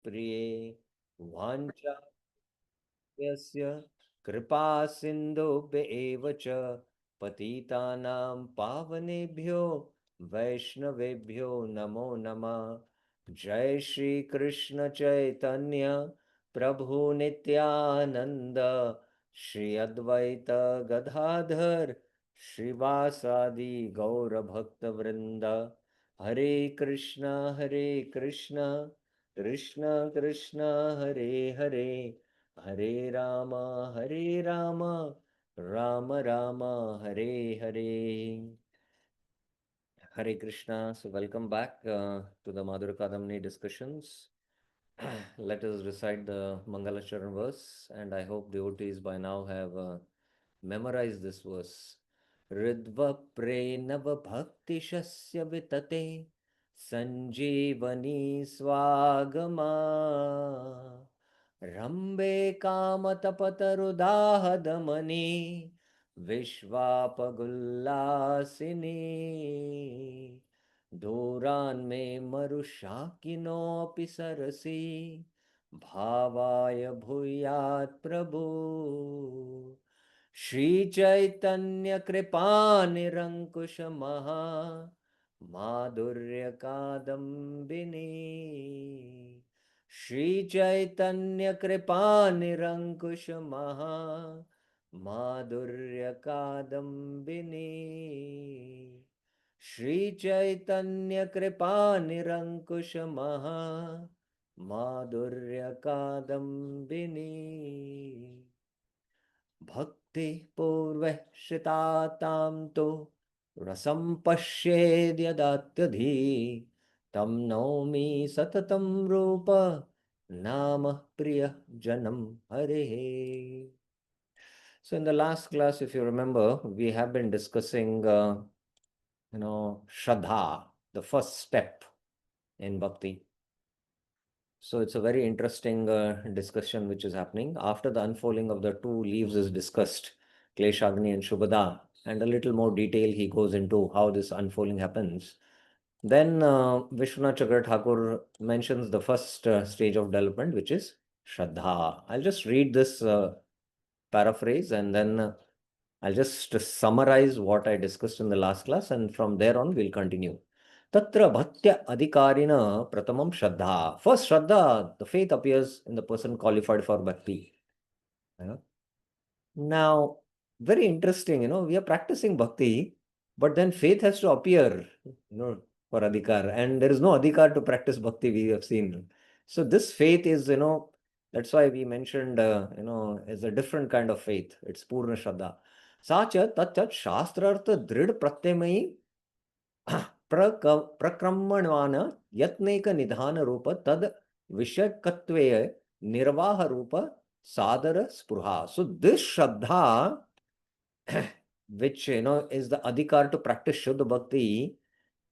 प्रिये वाञ्छा यस्य कृपा सिन्धुभ्य एव च पतितानां पावनेभ्यो वैष्णवेभ्यो नमो नमः। जय श्री कृष्ण चैतन्य प्रभु नित्यानंद श्री अद्वैत गदाधर श्रीवासादि गौर भक्त वृंद। हरे कृष्ण कृष्ण कृष्ण हरे हरे, हरे Ram Ram Ram Hare Hare. Hare Krishna. So welcome back to the Madhurya Kadambini discussions. Let us recite the Mangalacharan verse, and I hope devotees by now have memorized this verse. Ridva prenava bhakti shasya vitate sanjeevani swagama rambe kamatapatarudahdamani विश्वापगुल्लासिनी दूरान् मे मरुशाकिनोऽपि सरसि भावाय भूयात् प्रभु श्रीचैतन्यकृपानिरङ्कुशमहा माधुर्यकादम्बिनी श्रीचैतन्यकृपानिरङ्कुशमहा माधुर्य कादम्बिनी श्रीचैतन्य कृपा निरंकुश महा माधुर्य कादम्बिनी भक्ति पूर्व श्रितातां तो रसं पश्येद्यदात्यधि तं नौमि सततं रूप नाम प्रिय जनम हरे। So in the last class, if you remember, we have been discussing, Shraddha, the first step in bhakti. So it's a very interesting discussion which is happening. After the unfolding of the two leaves is discussed, Kleshagni and Shubhada, and a little more detail he goes into how this unfolding happens. Then Vishwanath Chakra Thakur mentions the first stage of development, which is Shraddha. I'll just read this paraphrase and then I'll just summarize what I discussed in the last class, and from there on we'll continue. Tatra bhaktya adhikarina pratamam shraddha. First shraddha, the faith appears in the person qualified for bhakti. Yeah. Now, very interesting, we are practicing bhakti, but then faith has to appear, for adhikar. And there is no adhikar to practice bhakti, we have seen. So this faith is, that's why we mentioned, is a different kind of faith. It's Purna Shraddha. Sacha tat shastrartha drid pratyamayi प्रक्रमणवान यत्नेक निधान रूप तद विषयकत्वे निर्वाह रूप sadara spruha. So this Shraddha, which is the adhikar to practice Shuddha Bhakti,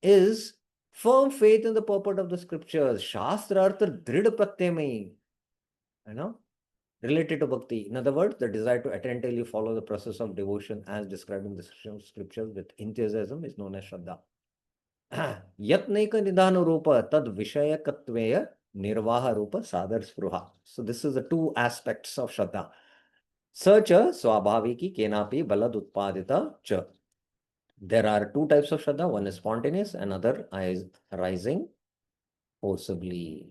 is firm faith in the purport of the scriptures. Shastra artha drid pratyamai, related to bhakti. In other words, the desire to attentively follow the process of devotion as described in the scriptures with enthusiasm is known as Shraddha. Yatneka nidhana rupa tad vishayakatveya nirvaha rupa sadar spruha. So this is the two aspects of Shraddha. Such a swabhaviki kenapi balad utpadita cha. There are two types of Shraddha. One is spontaneous, another is rising forcibly.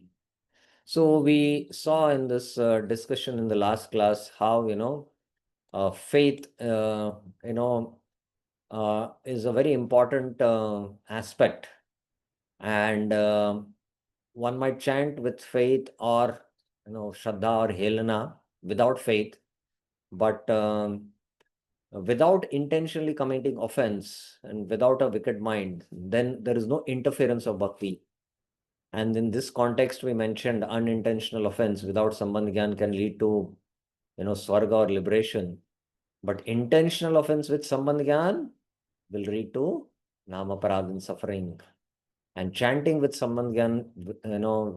So we saw in this discussion in the last class how, faith, is a very important aspect. And one might chant with faith or, Shraddha or Helana without faith, but without intentionally committing offense and without a wicked mind, then there is no interference of bhakti. And in this context, we mentioned unintentional offense without sambandh gyan can lead to, swarga or liberation. But intentional offense with sambandh gyan will lead to namaparad and suffering. And chanting with sambandh gyan,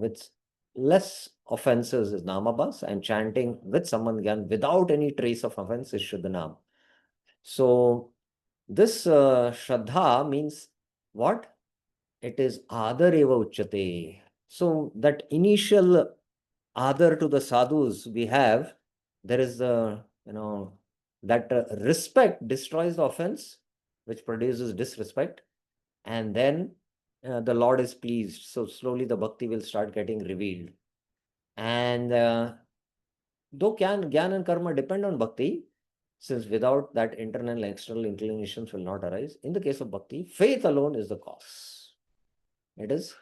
with less offenses is namabas, and chanting with sambandh gyan without any trace of offense is shuddhanam. So this Shraddha means what? It is Adareva Uchate. So that initial adar to the sadhus we have, there is that respect destroys the offense, which produces disrespect, and then the Lord is pleased. So slowly the bhakti will start getting revealed. And though Gyan and Karma depend on bhakti, since without that internal and external inclinations will not arise, in the case of bhakti, faith alone is the cause. It is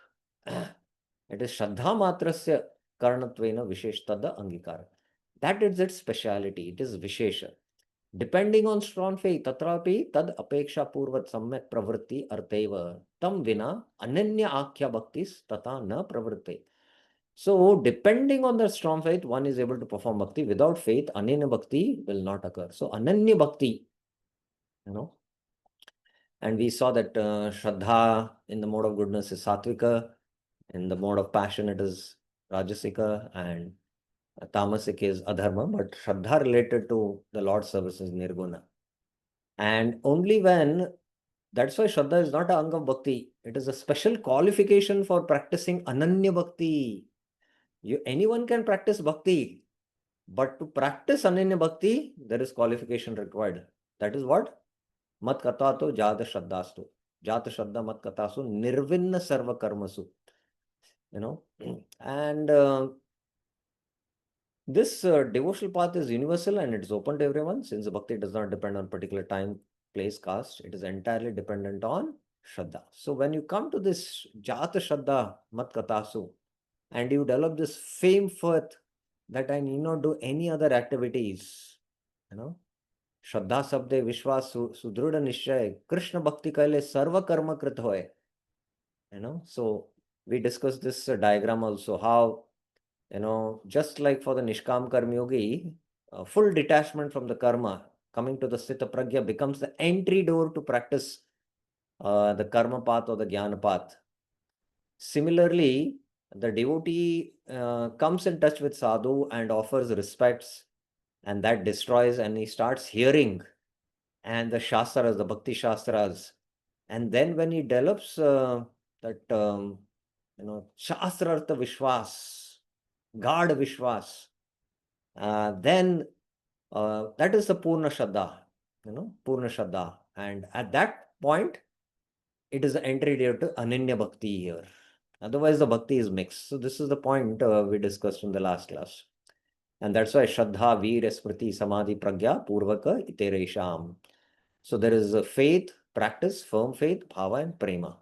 Shraddha Matrasya Karnatvena Vishesh Tada Angikara. That is its speciality. It is Vishesha. Depending on strong faith, tatrapi tad apeksha purvat samyak pravritti arteva tam vina ananya akhya bhaktis tata na pravritte. So, depending on the strong faith, one is able to perform bhakti. Without faith, ananya bhakti will not occur. So, ananya bhakti, and we saw that Shraddha in the mode of goodness is Satvika, in the mode of passion it is Rajasika, and Tamasik is Adharma, but Shraddha related to the Lord's service is Nirguna. And only when, that's why Shraddha is not an Anga of Bhakti, it is a special qualification for practicing Ananya Bhakti. Anyone can practice Bhakti, but to practice Ananya Bhakti, there is qualification required. That is what? Mat katato jata shraddhastu. Jata shraddha mat katasu nirvinna sarva karmasu. And this devotional path is universal and it's open to everyone, since the bhakti does not depend on particular time, place, caste. It is entirely dependent on shraddha. So when you come to this jata shraddha mat katasu, and you develop this fame faith that I need not do any other activities, Shraddha sabde vishwas sudruda nishay Krishna bhakti kaile sarva karma krit hoy. So we discussed this diagram also, how just like for the Nishkam Karma Yogi, full detachment from the karma, coming to the Sthita Pragya becomes the entry door to practice the karma path or the jnana path. Similarly, the devotee comes in touch with sadhu and offers respects, and that destroys, and he starts hearing, and the shastras, the bhakti shastras, and then when he develops that shastrartha vishwas, Gad Vishwas, then that is the Purna Shraddha, Purna Shraddha. And at that point, it is the entry door to Ananya Bhakti here. Otherwise, the Bhakti is mixed. So this is the point we discussed in the last class. And that's why Shraddha, Veer, Smriti, Samadhi, Pragya, Purvaka, Iteresham. So there is a faith, practice, firm faith, Bhava and Prema.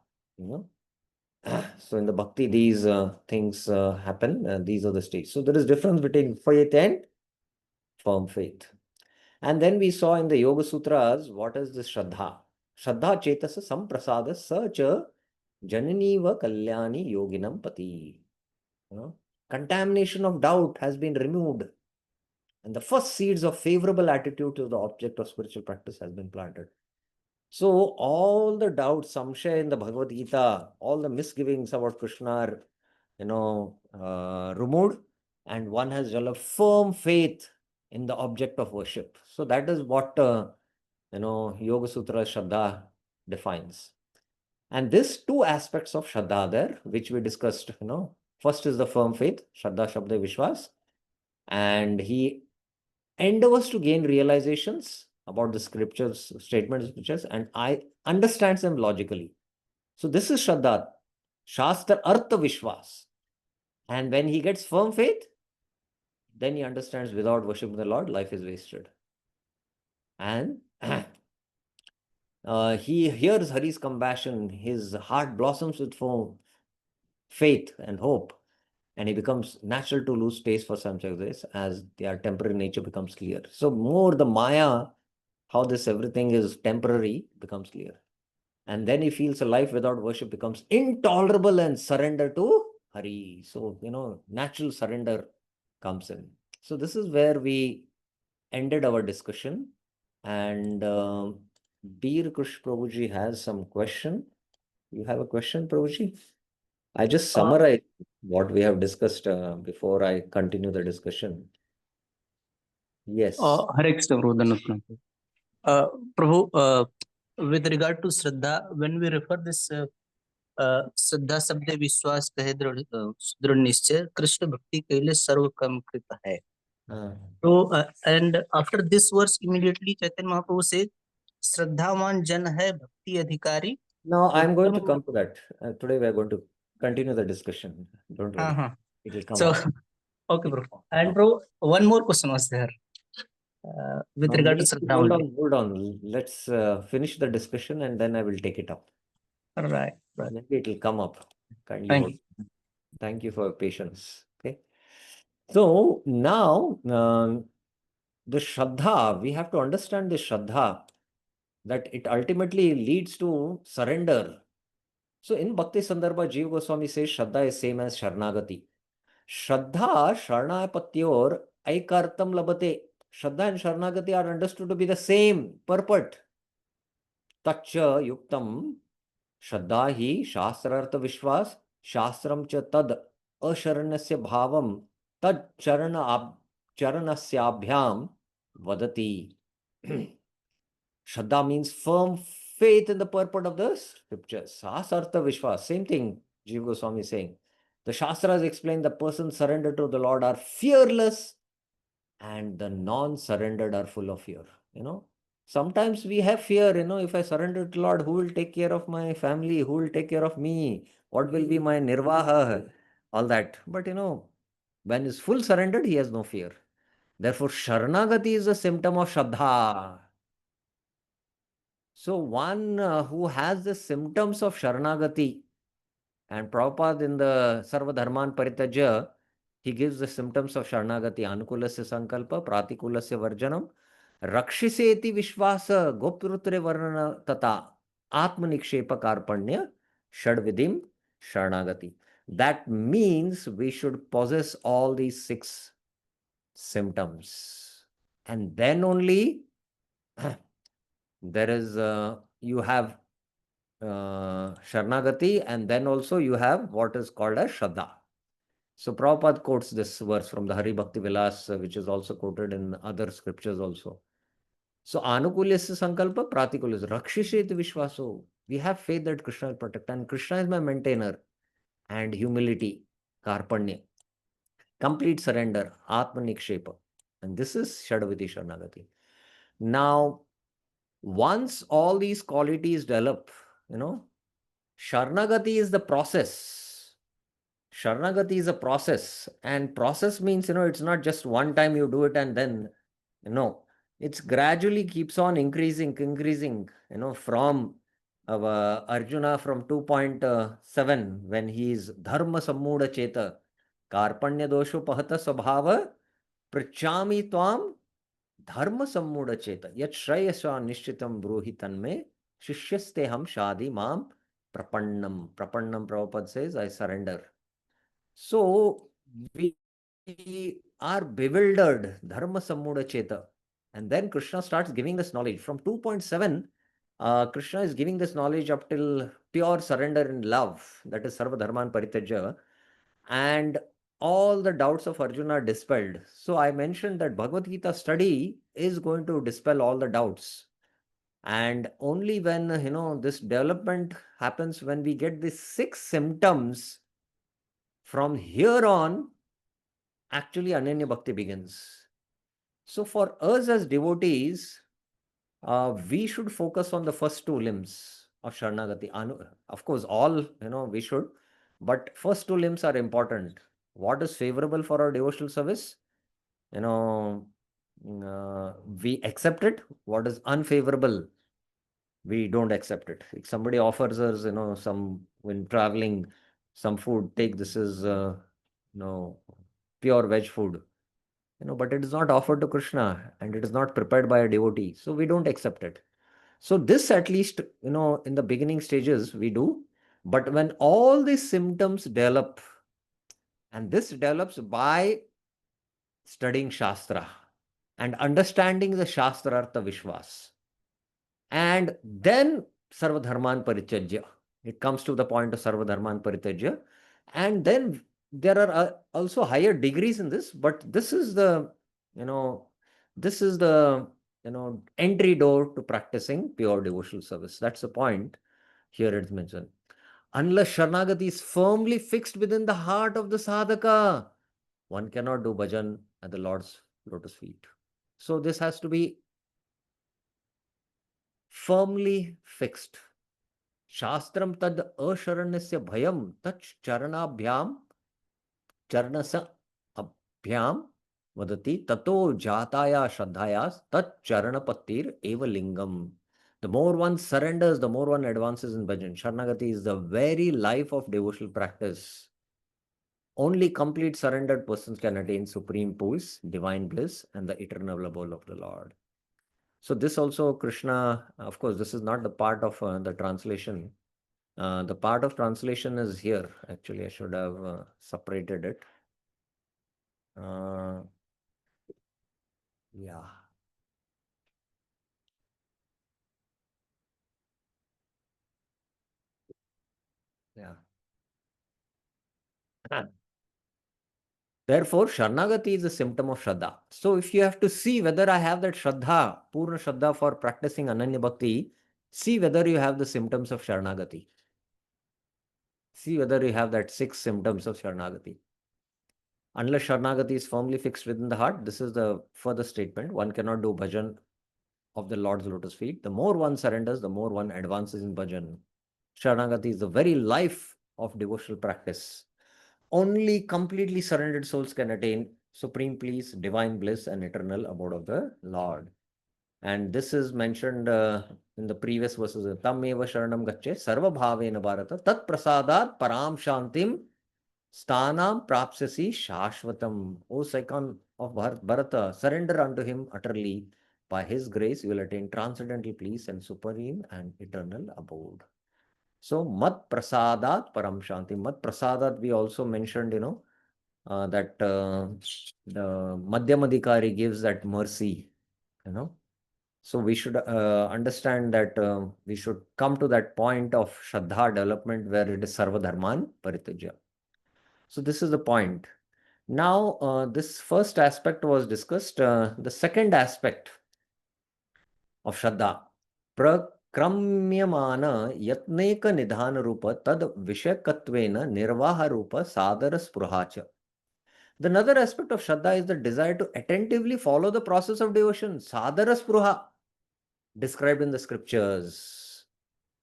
So in the bhakti, these things happen. These are the stages. So there is difference between faith and firm faith. And then we saw in the Yoga Sutras, what is this Shraddha? Shraddha Chetasa Samprasada Sacha Jananiva Kalyani Yoginam Pati. Contamination of doubt has been removed. And the first seeds of favorable attitude to the object of spiritual practice has been planted. So all the doubts, samshaya in the Bhagavad Gita, all the misgivings about Krishna are removed, and one has developed firm faith in the object of worship. So that is what Yoga Sutra Shraddha defines. And these two aspects of Shraddha there, which we discussed, first is the firm faith, Shraddha Shabda Vishwas, and he endeavors to gain realizations about the scriptures, statements, scriptures, and I understands them logically. So this is Shraddha, Shastra Artha Vishwas. And when he gets firm faith, then he understands without worshiping the Lord, life is wasted. And he hears Hari's compassion, his heart blossoms with faith and hope, and he becomes natural to lose taste for some this as their temporary nature becomes clear. So more the Maya, how this everything is temporary, becomes clear. And then he feels a life without worship becomes intolerable and surrender to Hari. So, natural surrender comes in. So this is where we ended our discussion. And Beer Kush Prabhuji has some question. You have a question, Prabhuji? I just summarize what we have discussed before I continue the discussion. Yes. Hare Krishna, Prabhu, with regard to Shraddha, when we refer this श्रद्धा शब्द विश्वास कहे दृढ़ निश्चय, कृष्ण भक्ति कैले सर्व कर्म कृत है. So, and after this verse, immediately Chaitanya Mahaprabhu says, Shraddhavan jan hai bhakti adhikari. Now, I'm going to come to that. Today, we are going to continue the discussion. Don't worry. It will come So, up. okay, bro. And bro, one more question was there with regard to Shraddha only. Hold on. Let's finish the discussion and then I will take it up. Right. Maybe it will come up. Kindly Thank hold. you. Thank you for your patience. Okay. So now, the Shraddha, we have to understand the Shraddha, that it ultimately leads to surrender. So in Bhakti Sandarbha, Jiva Goswami says Shraddha is same as Sharnagati. Shraddha, Sharnapatyor, Aikartam Labate. Shraddha and Sharnagati are understood to be the same purport. Tacha Yuktam, Shraddha hi Shastrartha Vishwas, Shastram cha tad Asharanyasya Bhavam, tad Charanasyabhyam Vadati. Shraddha means firm faith in the purport of the scriptures. Sahasartha Vishwas, same thing Jiva Goswami is saying. The Shastras explain the persons surrendered to the Lord are fearless and the non-surrendered are full of fear. Sometimes we have fear, if I surrender to Lord, who will take care of my family? Who will take care of me? What will be my nirvaha? All that. But when he's full surrendered, he has no fear. Therefore, Sharanagati is a symptom of Shraddha. So one who has the symptoms of Sharanagati, and Prabhupada in the Sarva Dharman Paritajya, he gives the symptoms of Sharanagati: Anukulasya Sankalpa, Pratikulasya Varjanam, Rakshiseti Vishwasa, Goprutre Varnana Tata, Atmanikshepa Karpanya, Shadvidim, Sharanagati. That means we should possess all these 6 symptoms. And then only there is, you have Sharanagati, and then also you have what is called as Shraddha. So Prabhupada quotes this verse from the Hari Bhakti Vilas, which is also quoted in other scriptures also. So Anukulyasya Sankalpa, Pratikulyasya, Rakshisheti Vishwaso. We have faith that Krishna will protect, and Krishna is my maintainer. And humility, Karpanya, complete surrender, Atmanikshepa. And this is Shadaviti Sharanagati. Now, once all these qualities develop, Sharanagati is the process. Sharanagati is a process, and process means, it's not just one time you do it and then, it's gradually keeps on increasing, from Arjuna from 2.7, when he is Dharma Sammuda Cheta, Karpanya Dosho Pahata Swabhava, Prachami Tvam Dharma Sammuda Cheta, Yat Shrayasva Nishchitam Bruhi Tanme, Shishyaste Ham Shadi Mam Prapannam. Prapannam, Prabhupada says, I surrender. So we are bewildered, Dharma Sammuda Cheta. And then Krishna starts giving us knowledge. From 2.7, Krishna is giving this knowledge up till pure surrender in love. That is Sarva Dharman Paritajya. And all the doubts of Arjuna are dispelled. So I mentioned that Bhagavad Gita study is going to dispel all the doubts. And only when, this development happens, when we get these 6 symptoms, from here on, actually Ananya Bhakti begins. So for us as devotees, we should focus on the first 2 limbs of Sharanagati. Of course, all, we should, but first 2 limbs are important. What is favorable for our devotional service? We accept it. What is unfavorable, we don't accept it. If somebody offers us, when traveling, some food, take this is, pure veg food, but it is not offered to Krishna and it is not prepared by a devotee. So we don't accept it. So this, at least, in the beginning stages we do. But when all these symptoms develop, and this develops by studying Shastra and understanding the Shastra Artha Vishwas, and then Sarva Dharman Parityajya. It comes to the point of Sarva Dharman Parityajya. And then there are also higher degrees in this, but this is the, entry door to practicing pure devotional service. That's the point here it's mentioned. Unless Sharanagati is firmly fixed within the heart of the sadhaka, one cannot do bhajan at the Lord's lotus feet. So this has to be firmly fixed. Shastram tad asharanyasya bhayam tach charanabhyam charanasa abhyam vadati tato jataya shraddhaya tat charanapatir eva lingam. The more one surrenders, the more one advances in bhajan. Sharanagati is the very life of devotional practice. Only complete surrendered persons can attain supreme peace, divine bliss, and the eternal abode of the Lord. So this also Krishna, of course, this is not the part of the translation. The part of translation is here. Actually, I should have separated it. Yeah. Yeah. Therefore, Sharanagati is a symptom of Shraddha. So if you have to see whether I have that Shraddha, Purna Shraddha for practicing Ananya Bhakti, see whether you have the symptoms of Sharanagati. See whether you have that 6 symptoms of Sharanagati. Unless Sharanagati is firmly fixed within the heart, this is the further statement. One cannot do bhajan of the Lord's lotus feet. The more one surrenders, the more one advances in bhajan. Sharanagati is the very life of devotional practice. Only completely surrendered souls can attain supreme peace, divine bliss, and eternal abode of the Lord. And this is mentioned in the previous verses. Tam eva sharanam gacche sarva bhavena bharata tat prasadat param shantim sthanam prapsasi shashvatam. O Saikon of Bharata, surrender unto him utterly. By his grace, you will attain transcendental peace and supreme and eternal abode. So, mat prasadat param shanti. Mat prasadat, we also mentioned, that the Madhyamadikari gives that mercy, you know. So we should understand that we should come to that point of Shraddha development where it is Sarva Dharman Parityaja. So this is the point. Now, this first aspect was discussed. The second aspect of Shraddha, prakramyamana yatneka nidhana rupa tad vishakatvena nirvaha rupa sadara spruhacha. The another aspect of Shraddha is the desire to attentively follow the process of devotion, sadara spruha, described in the scriptures,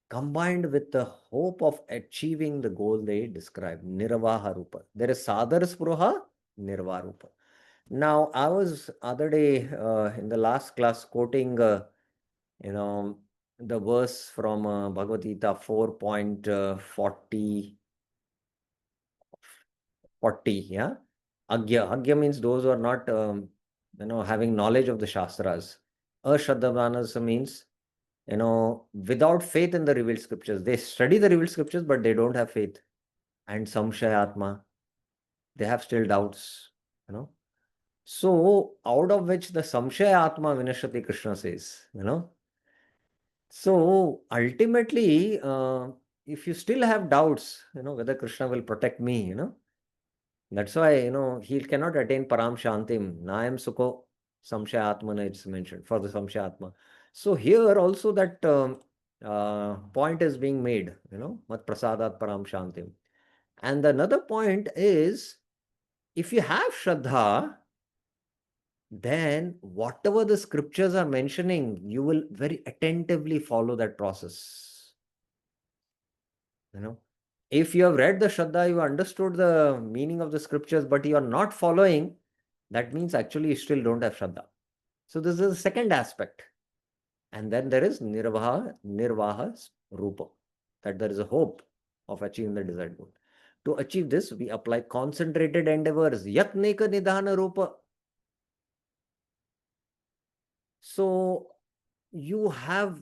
combined with the hope of achieving the goal they describe, nirvaha rupa. There is sadara spruha, nirvaha rupa. Now, I was other day in the last class quoting, the verse from Bhagavad Gita 4.40, yeah. Agya. Agya means those who are not, having knowledge of the Shastras. Ashraddhavanas means, without faith in the revealed scriptures. They study the revealed scriptures, but they don't have faith. And Samshayatma, they have still doubts, So, out of which the Samshaya Atma Vinashati Krishna says, So, ultimately, if you still have doubts, whether Krishna will protect me, that's why, he cannot attain Param Shantim. Nayam Sukho Samshaya Atmana, it's mentioned for the Samshaya Atma. So, here also that point is being made, Mat Prasadat Param Shantim. And another point is, if you have Shraddha, then whatever the scriptures are mentioning, you will very attentively follow that process. If you have read the Shraddha, you understood the meaning of the scriptures, but you are not following, that means actually you still don't have Shraddha. So this is the second aspect. And then there is Nirvaha Rupa, that there is a hope of achieving the desired goal. To achieve this, we apply concentrated endeavors, Yatneka Nidhana Rupa. So you have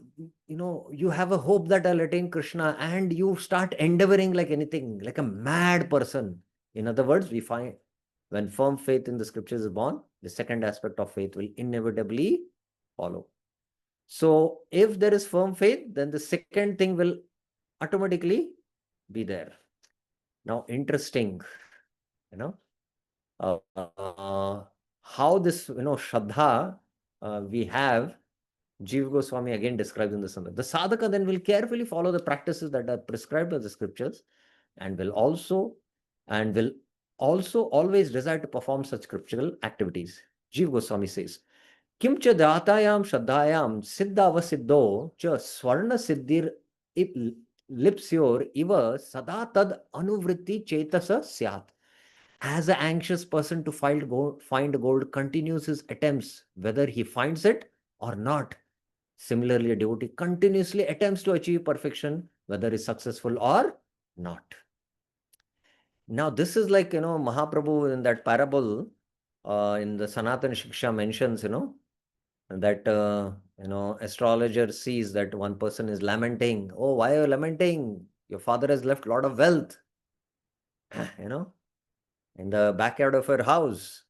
a hope that I'll attain Krishna, and you start endeavoring like anything, like a mad person. In other words, we find when firm faith in the scriptures is born, the second aspect of faith will inevitably follow. So if there is firm faith, then the second thing will automatically be there. Now, interesting, how this, Shraddha we have Jiva Goswami again describes in the Sangha. The sadhaka then will carefully follow the practices that are prescribed by the scriptures and will also always desire to perform such scriptural activities. Jiva Goswami says, Kim cha datayam shraddhayam siddhavasiddho cha swarna siddhir lipsyor iva sada tad anuvritti chetasa syat. As an anxious person to find gold continues his attempts, whether he finds it or not. Similarly, a devotee continuously attempts to achieve perfection, whether is successful or not. Now, this is like, Mahaprabhu in that parable in the Sanatana Shiksha mentions, that, astrologer sees that one person is lamenting. Oh, why are you lamenting? Your father has left a lot of wealth, in the backyard of your house.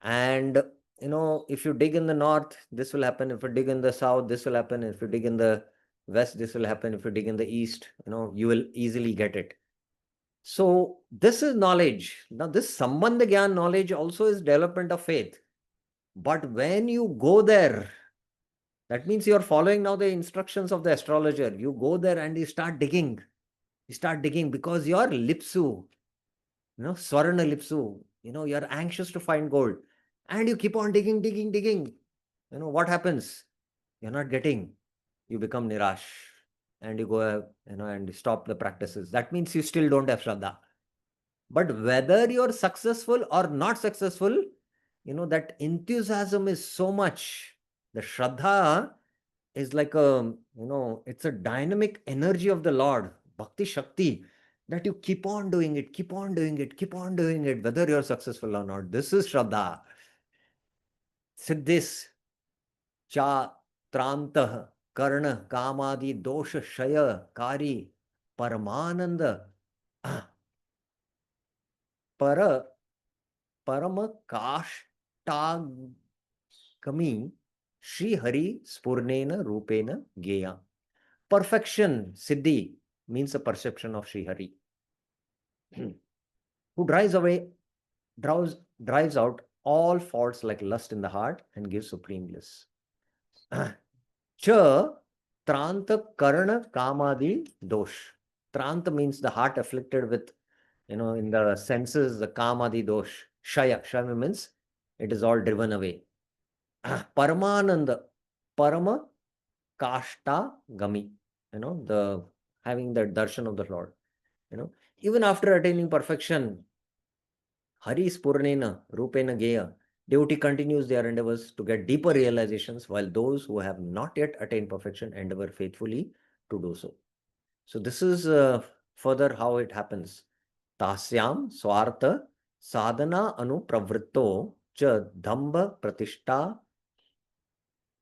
And, if you dig in the north, this will happen. If you dig in the south, this will happen. If you dig in the west, this will happen. If you dig in the east, you will easily get it. So this is knowledge. Now, this Sambandha Gyan knowledge also is development of faith. But when you go there, that means you are following now the instructions of the astrologer. You go there and you start digging. You start digging because you are lipsu, Swarna lipsu. You are anxious to find gold. And you keep on digging, digging, digging. What happens? You're not getting. You become nirash. And you go, and stop the practices. That means you still don't have Shraddha. But whether you're successful or not successful, that enthusiasm is so much. The Shraddha is like it's a dynamic energy of the Lord, Bhakti Shakti, that you keep on doing it, keep on doing it, keep on doing it, whether you're successful or not. This is Shraddha. Siddhis, cha, trantah, karna, kamadi, dosha, shaya, kari, paramananda, para, paramakashtagami, Shri Hari Spurnena Rupena Geya. Perfection, Siddhi, means a perception of Sri Hari, who drives out all faults like lust in the heart and gives supreme bliss. Cha Tranta Karna Kamadi Dosh. Tranta means the heart afflicted with, in the senses, the Kamadi Dosh. Shaya. Shaya means it is all driven away. Paramananda. Parama Kashta Gami. The having the darshan of the Lord. Even after attaining perfection, Hari Spurnena Rupena Geya, devotee continues their endeavors to get deeper realizations, while those who have not yet attained perfection endeavor faithfully to do so. So this is further how it happens. Tasyam Swartha Sadhana Anu Pravritto Cha Dhamba Pratishta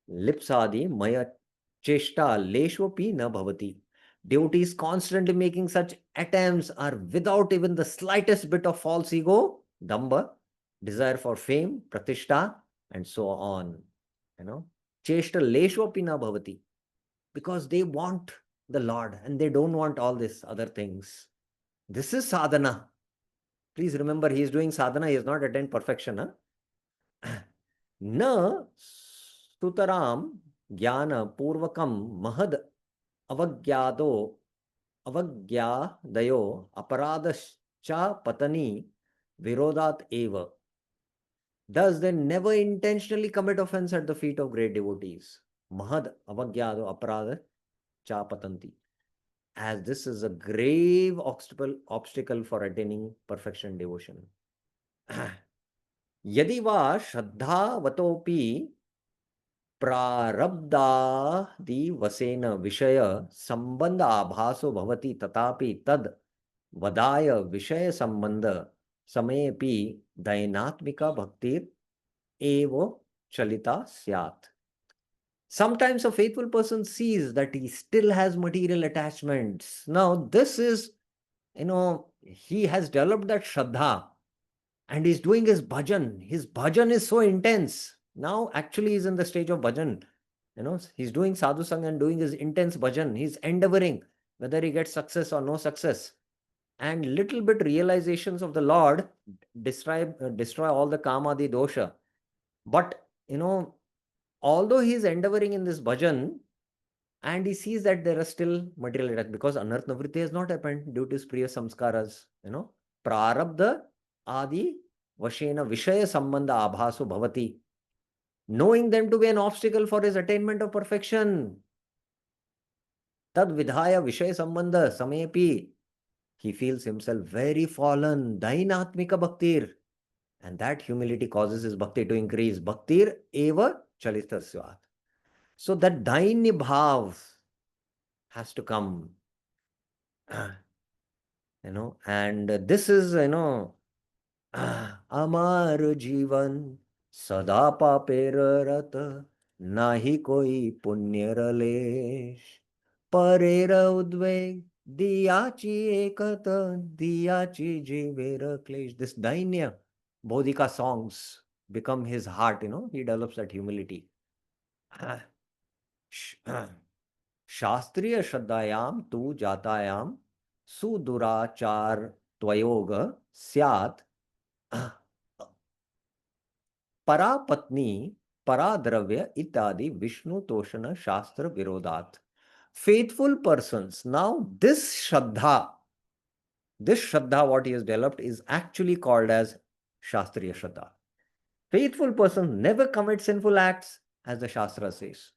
Lipsadi Maya Cheshta Leshwapi Na Bhavati. Devotees constantly making such attempts are without even the slightest bit of false ego, damba, desire for fame, pratishta, and so on. Cheshta Leshwapi Na Bhavati. Because they want the Lord and they don't want all these other things. This is sadhana. Please remember, he is doing sadhana, he has not attained perfection. Na sutaram jnana purvakam mahad avagyadayo aparadascha patani virodat eva. Thus, they never intentionally commit offense at the feet of great devotees. Mahad avagyado aparada cha patanti. As this is a grave obstacle for attaining perfection devotion. Yadi va shraddhavatopi prarabdadi vasena vishaya sambandha abhaso bhavati tatapi tad vadaya vishaya sambandha samepi dainatmika bhaktir evo chalita syat. Sometimes a faithful person sees that he still has material attachments. Now, this is, he has developed that Shraddha and he's doing his bhajan. His bhajan is so intense. Now, actually, he's in the stage of bhajan. He's doing sadhu sangha and doing his intense bhajan. He's endeavoring whether he gets success or no success. And little bit realizations of the Lord destroy all the kamadi dosha. But, although he is endeavoring in this bhajan, and he sees that there are still material attached, because anarth nivritti has not happened due to his priya samskaras, prarabdha adi vashena vishaya sambandha abhasu bhavati, knowing them to be an obstacle for his attainment of perfection. Tad vidhaya vishaya sambandha samepi, he feels himself very fallen, dainatmika bhaktir, and that humility causes his bhakti to increase. Bhaktir eva chalitasya. So that dainya bhav has to come, and this is, amar jivan sada paper rat, nahi koi punya ralesh, parera udveg diyachi ekat, diyachi jivera klesh. This dainya bodhika songs become his heart, he develops that humility. शास्त्रीय श्रद्धायाम तू जातायाम सुदुराचार त्वयोग स्यात् परापत्नी पराद्रव्य इत्यादि विष्णु तोषण शास्त्र विरोधात. Faithful persons, now this shraddha what he has developed is actually called as shastriya shraddha. Faithful persons never commit sinful acts, as the Shastra says.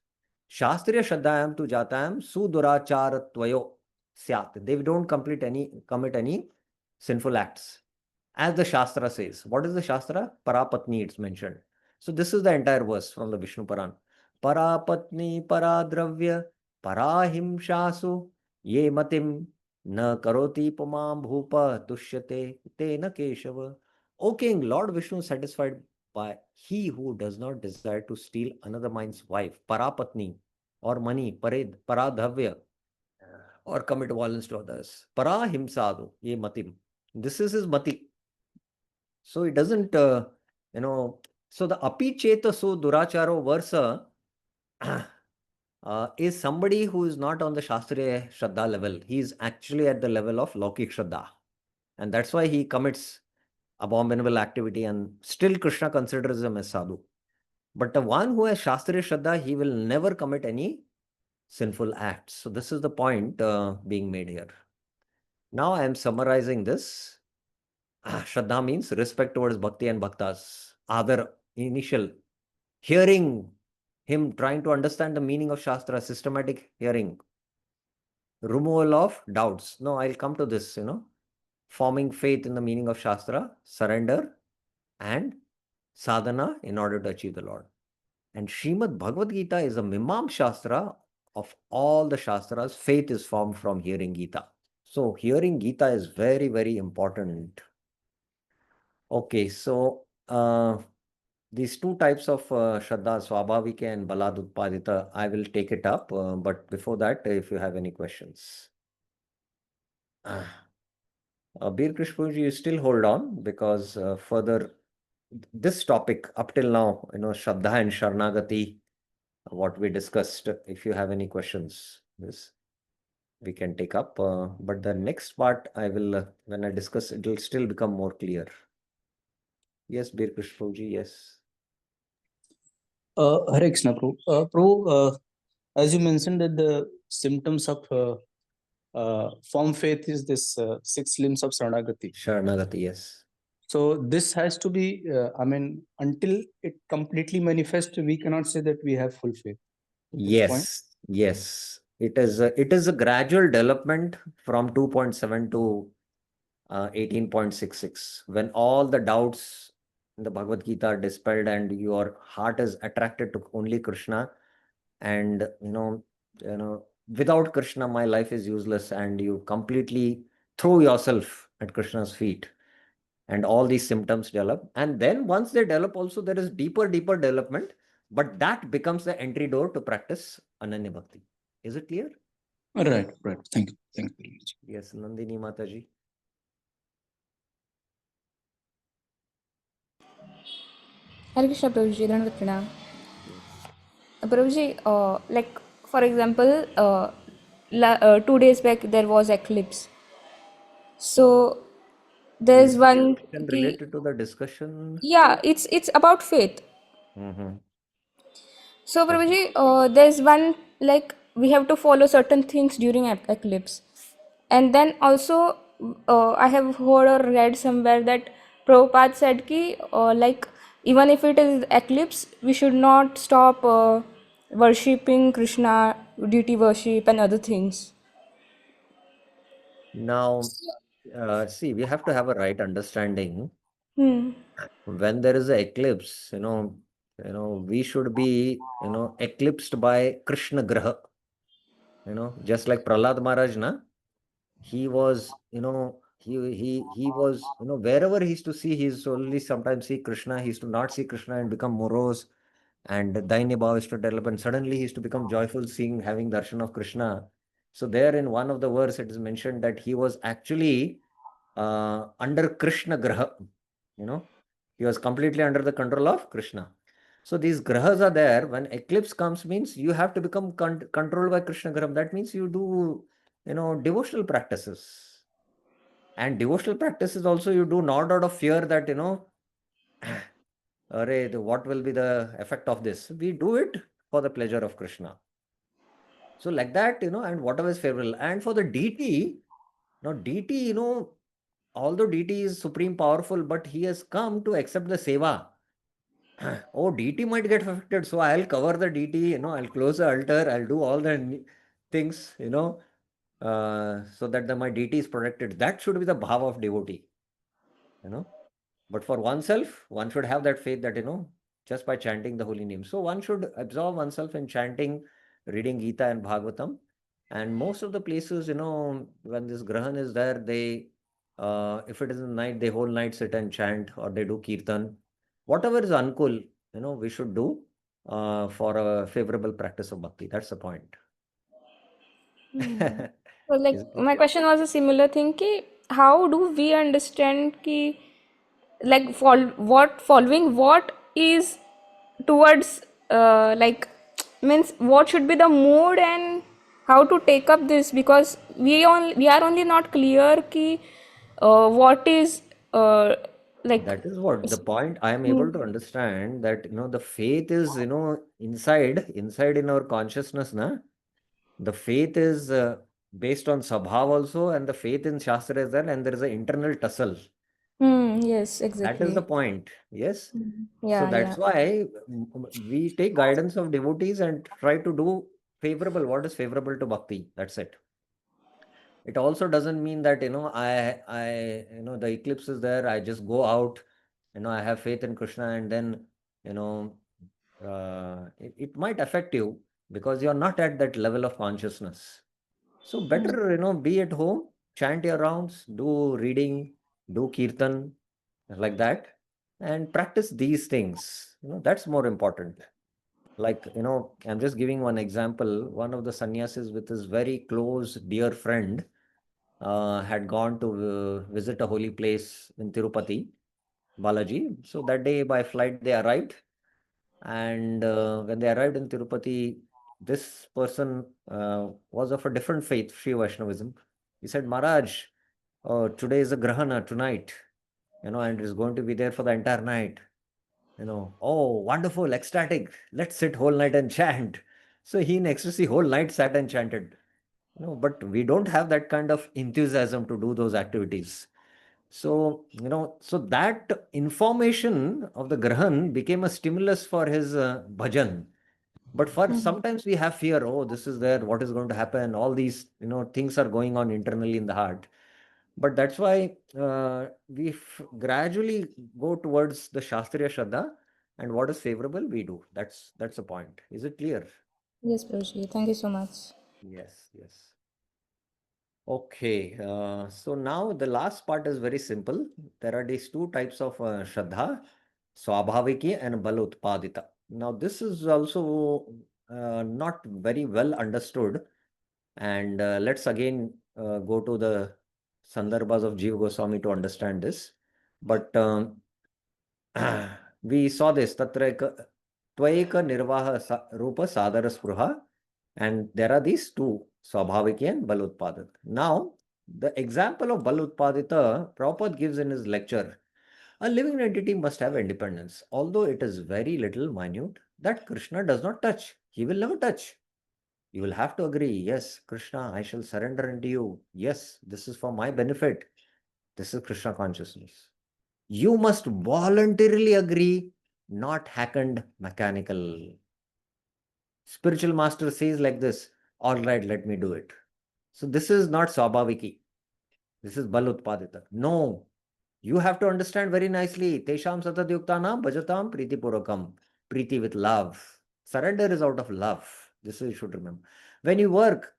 Shastriya Shraddhayam tu jatayam sudurachar tvayo syat. They don't commit any sinful acts, as the Shastra says. What is the Shastra? Parapatni, it's mentioned. So this is the entire verse from the Vishnu Puran. Parapatni paradravya parahimshasu ye matim na karoti pumam bhupa tushyate te na keshava. O king, Lord Vishnu is satisfied by he who does not desire to steal another man's wife, parapatni, or money, paradhavya, or commit violence to others. Parahimsadu, ye matim. This is his mati. So it doesn't, so the api cheta so duracharo versa is somebody who is not on the Shastriya Shraddha level. He is actually at the level of Laukik Shraddha. And that's why he commits abominable activity, and still Krishna considers him as sadhu. But the one who has Shastriya Shraddha, he will never commit any sinful acts. So this is the point being made here. Now I am summarizing this. Shraddha means respect towards bhakti and bhaktas. Other initial hearing him, trying to understand the meaning of Shastra, systematic hearing, removal of doubts. No, I'll come to this, forming faith in the meaning of Shastra, surrender, and sadhana in order to achieve the Lord. And Srimad Bhagavad Gita is a Mimam Shastra of all the Shastras. Faith is formed from hearing Gita. So hearing Gita is very, very important. Okay, so these two types of Shraddha, Swabhavika and Balad Utpadita, I will take it up. But before that, if you have any questions. Bir Krishnaji, you still hold on, because further this topic up till now, Shraddha and Sharnagati, what we discussed, if you have any questions, this we can take up. But the next part, I will, when I discuss, it will still become more clear. Yes, Bir Krishnaji, yes. Hare Krishna, Prabhu. Prabhu, as you mentioned that the symptoms of form faith is this 6 limbs of Saranagati. Sharnagati, yes. So this has to be, until it completely manifests, we cannot say that we have full faith. Yes, yes. It is a gradual development from 2.7 to 18.66. When all the doubts in the Bhagavad Gita are dispelled and your heart is attracted to only Krishna, and without Krishna my life is useless, and you completely throw yourself at Krishna's feet, and all these symptoms develop. And then once they develop also, there is deeper development, but that becomes the entry door to practice Ananya Bhakti. Is it clear? Right. Thank you very much. Yes, Nandini Mataji. Hare Krishna, Prabhuji, Dhanavad Pranam. Prabhuji, like for example, 2 days back there was eclipse. So there's one related to the discussion. Yeah, it's about faith. Mm-hmm. So, Prabhuji, there's one, like, we have to follow certain things during eclipse. And then also, I have heard or read somewhere that Prabhupada said ki, like, even if it is eclipse, we should not stop worshipping Krishna, deity worship, and other things. Now, see, we have to have a right understanding. Hmm. When there is an eclipse, we should be, eclipsed by Krishna Graha. Just like Prahlad Maharaj, na, he was, he was, wherever he used to see, he used to only sometimes see Krishna. He used to not see Krishna and become morose, and Daini Bhav used to develop, and suddenly he used to become joyful seeing, having darshan of Krishna. So there in one of the verse, it is mentioned that he was actually under Krishna Graha, he was completely under the control of Krishna. So these grahas are there. When eclipse comes, means you have to become controlled by Krishna Graha. That means you do, devotional practices. And devotional practices also you do not out of fear that, what will be the effect of this? We do it for the pleasure of Krishna. So like that, and whatever is favorable. And for the deity, now deity, although deity is supreme powerful, but he has come to accept the seva. Oh, deity might get affected, so I'll cover the deity, I'll close the altar, I'll do all the things, so that my deity is protected. That should be the bhava of devotee, But for oneself, one should have that faith that, just by chanting the holy name. So one should absorb oneself in chanting, reading Gita and Bhagavatam. And most of the places, when this grahan is there, they, if it is in the night, they whole night sit and chant, or they do kirtan. Whatever is ankul, we should do for a favorable practice of bhakti. That's the point. So, like, Is it my okay? question was a similar thing ki, how do we understand ki, like, following what is towards, like, means what should be the mood and how to take up this, because we are only not clear ki, what is, like, That is what the point I am hmm, able to understand, that the faith is inside in our consciousness, na. The faith is based on sabhav also, and the faith in shastra is there, and there is an internal tussle. yes, That is the exactly. point. Yes. So Yeah, that's yeah. why we take guidance of devotees and try to do favorable, what is favorable to bhakti. That's it. It also doesn't mean that, the eclipse is there, I just go out, I have faith in Krishna, and then, you know, it might affect you because you're not at that level of consciousness. So better, be at home, chant your rounds, do reading, do kirtan, like that, and practice these things. That's more important. Like, I'm just giving one example. One of the sannyasis with his very close, dear friend had gone to visit a holy place in Tirupati, Balaji. So that day by flight they arrived. And when they arrived in Tirupati, this person was of a different faith, Sri Vaishnavism. He said, Maharaj, today is a Grahana, tonight, and it's going to be there for the entire night. Oh, wonderful, ecstatic. Let's sit whole night and chant. So he in ecstasy whole night sat and chanted. But we don't have that kind of enthusiasm to do those activities. So, so that information of the Grahan became a stimulus for his bhajan. But for sometimes we have fear, oh, this is there, what is going to happen? All these, things are going on internally in the heart. But that's why we gradually go towards the Shastriya Shraddha, and what is favorable, we do. That's the point. Is it clear? Yes, Prabhuji. Thank you so much. Yes, yes. Okay, so now the last part is very simple. There are these two types of Shraddha, Swabhaviki and Bal Utpadita. Now, this is also not very well understood. And let's again go to the Sandarbhas of Jiva Goswami to understand this. But we saw this, Tatra Tvaika Nirvaha Rupa Sadara Spruha, and there are these two, Swabhaviki and Balutpadita. Now, the example of Balutpadita, Prabhupada gives in his lecture, a living entity must have independence, although it is very little minute. that Krishna does not touch. He will never touch. You will have to agree, yes, Krishna, I shall surrender unto you. Yes, this is for my benefit. This is Krishna consciousness. You must voluntarily agree, not happened mechanical. Spiritual master says like this, all right, let me do it. So this is not Swabhaviki. This is Bal Utpadita. No, you have to understand very nicely. Tesham Satadyuktanam Bhajatam Priti Purakam. Priti with love. Surrender is out of love. This is, you should remember. When you work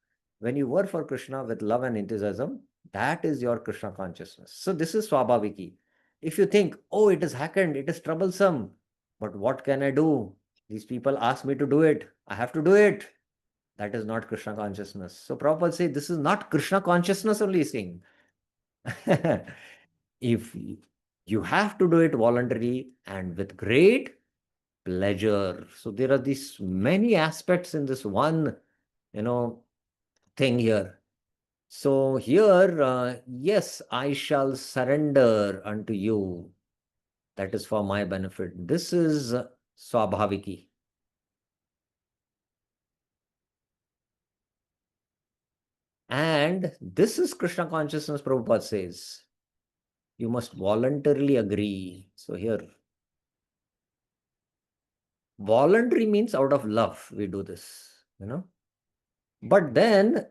for Krishna with love and enthusiasm, that is your Krishna consciousness. So this is Swabhaviki. If you think, oh, it is hackened, it is troublesome, but what can I do? These people ask me to do it. I have to do it. That is not Krishna consciousness. So Prabhupada say this is not Krishna consciousness only saying. If you have to do it voluntarily and with great pleasure. So there are these many aspects in this one, thing here. So here, yes, I shall surrender unto you. That is for my benefit. This is Swabhaviki. And this is Krishna consciousness, Prabhupada says. You must voluntarily agree. So here, voluntary means out of love we do this, But then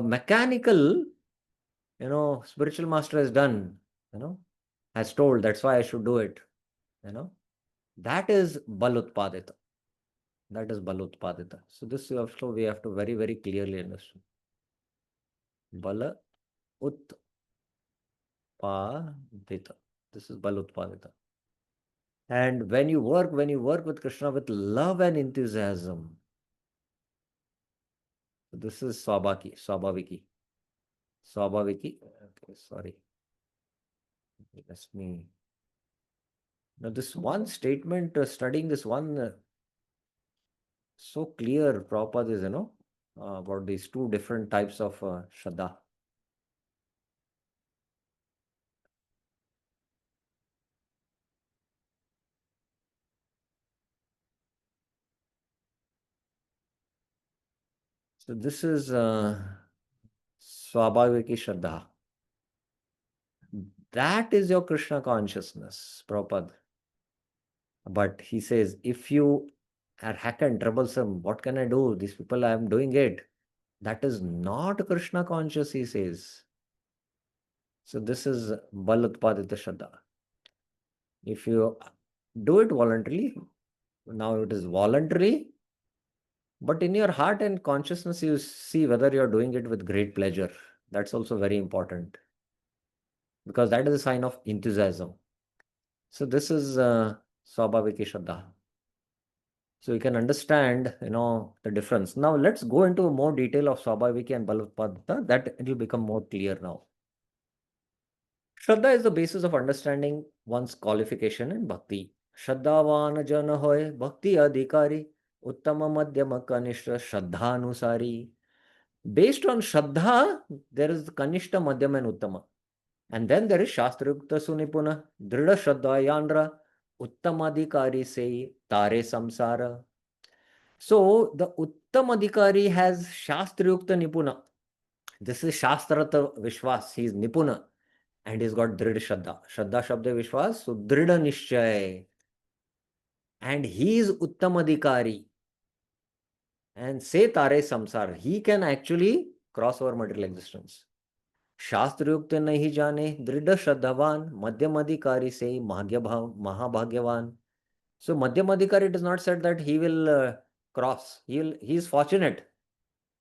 mechanical, spiritual master has done, has told, that's why I should do it, That is Balutpadita. That is Balutpadita. So this also we have to very, very clearly understand. Bala Utpadita. This is Balutpadita. And when you work with Krishna with love and enthusiasm, this is Swabhaviki. Okay, sorry. Let me. Now, this one statement, studying this one, so clear, Prabhupada is, about these two different types of Shraddha. So this is Swabhaviki Shraddha. That is your Krishna consciousness, Prabhupada. But he says, if you are hack and troublesome, what can I do? These people, I am doing it. That is not Krishna conscious, he says. So this is Bal Utpadita Shraddha. If you do it voluntarily, now it is voluntary, but in your heart and consciousness, you see whether you are doing it with great pleasure. That's also very important, because that is a sign of enthusiasm. So this is Swabhaviki Shraddha. So you can understand, the difference. Now let's go into more detail of Swabhaviki and Balutpadita, that it will become more clear now. Shraddha is the basis of understanding one's qualification in bhakti. Shraddhavan jana hoy bhakti adhikari uttama madhyama kanishta shraddhanusari. Based on Shraddha, there is Kanishta, Madhyam and Uttama. And then there is Shastrayukta Sunipuna, Drida Shraddha Yandra, Uttamadhikari say Tare Samsara. So the Uttamadhikari has Shastrayukta Nipuna. This is Shastrata Vishwas. He is Nipuna. And he's got Drid Shraddha. Shraddha Shabda Vishwas. So Drida Nishchay. And he is Uttamadhikari. And say Tare Samsar. He can actually cross over material existence. शास्त्रयुक्त नहीं जाने दृढ़ श्रद्धावान मध्यम अधिकारी से महाभाग्यवान. So Madhyam Adhikari, it is not said that he will cross. He is fortunate.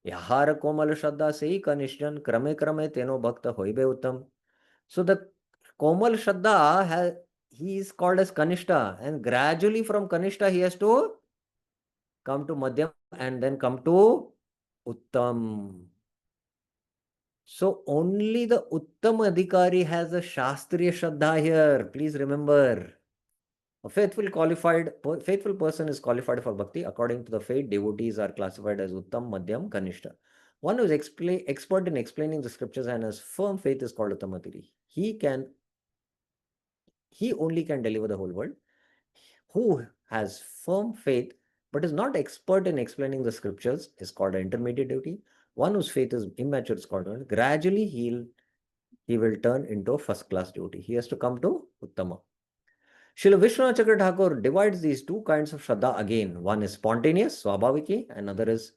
Yahar komal shraddha se kanishjan krame krame teno bhakta hoibe uttam. So the komal shraddha, he is called as Kanishta, and gradually from Kanishta he has to come to Madhyam and then come to Uttam. So only the Uttam Adhikari has a Shastriya Shraddha here. Please remember. A faithful person is qualified for bhakti. According to the faith, devotees are classified as Uttam, Madhyam, Kanishta. One who is expert in explaining the scriptures and has firm faith is called Uttamatiri. He only can deliver the whole world. Who has firm faith but is not expert in explaining the scriptures is called an intermediate devotee. One whose faith is immature is called one. Gradually he will turn into a first-class devotee. He has to come to Uttama. Srila Vishwanath Chakra Thakur divides these two kinds of Shraddha again. One is spontaneous, Swabhaviki, and another is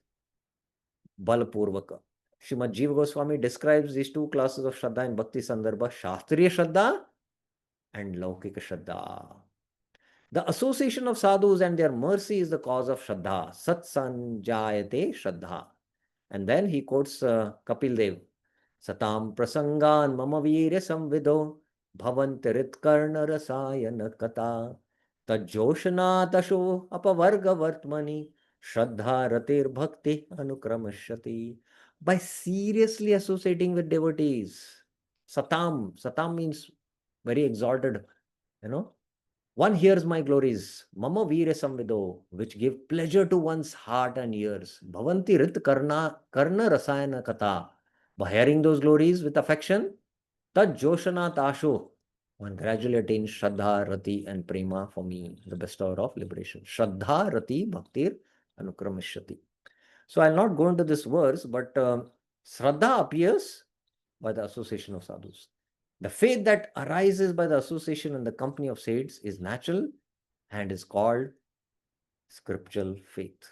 Balpurvaka. Srimad Jiva Goswami describes these two classes of Shraddha in Bhakti Sandarbha, Shastriya Shraddha and Laukika Shraddha. The association of sadhus and their mercy is the cause of Shraddha. Sat Sanjayate Shraddha. And then he quotes Kapil Dev. Satam prasangan mama virya samvido bhavantiritkarna rasayana kata tajjoshana tasho apavarga vartmani shraddha ratir bhakti anukramashyati. By seriously associating with devotees. Satam means very exalted, One hears my glories, mama virya samvido, which give pleasure to one's heart and ears. Bhavanti rit karna rasayana kata. By hearing those glories with affection, tad joshana tasho, one gradually attains Shraddha, Rati, and Prema for me, the bestower of liberation. Shraddha, Rati, Bhaktir, Anukramashyati. So I'll not go into this verse, but Shraddha appears by the association of sadhus. The faith that arises by the association and the company of saints is natural and is called scriptural faith.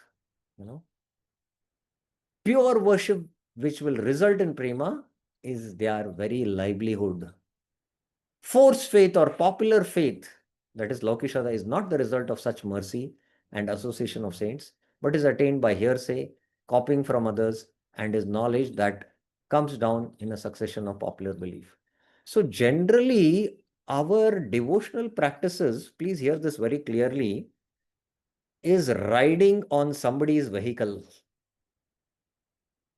Pure worship which will result in prema is their very livelihood. Forced faith or popular faith, that is Laukishada, is not the result of such mercy and association of saints, but is attained by hearsay, copying from others, and is knowledge that comes down in a succession of popular belief. So generally, our devotional practices, please hear this very clearly, is riding on somebody's vehicle.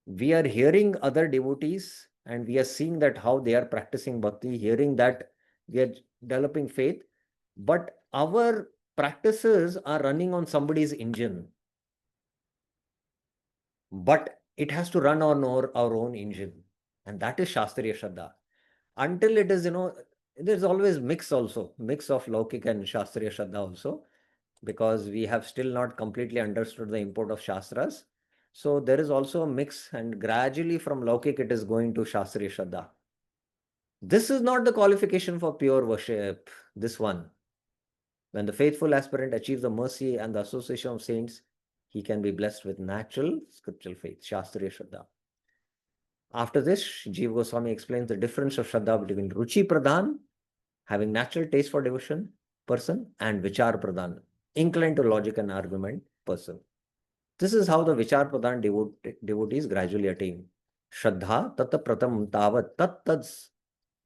We are hearing other devotees and we are seeing that how they are practicing bhakti, hearing that we are developing faith, but our practices are running on somebody's engine. But it has to run on our own engine, and that is Shastriya Shraddha. Until it is, there's always mix of Laukik and Shastriya Shraddha also, because we have still not completely understood the import of Shastras. So there is also a mix, and gradually from Laukik it is going to Shastriya Shraddha. This is not the qualification for pure worship, this one. When the faithful aspirant achieves the mercy and the association of saints, he can be blessed with natural scriptural faith, Shastriya Shraddha. After this, Jiva Goswami explains the difference of Shraddha between Ruchi Pradhan, having natural taste for devotion, person, and Vichar Pradhan, inclined to logic and argument, person. This is how the Vichar Pradhan devotees gradually attain. Shraddha tata pratam tavat tat tad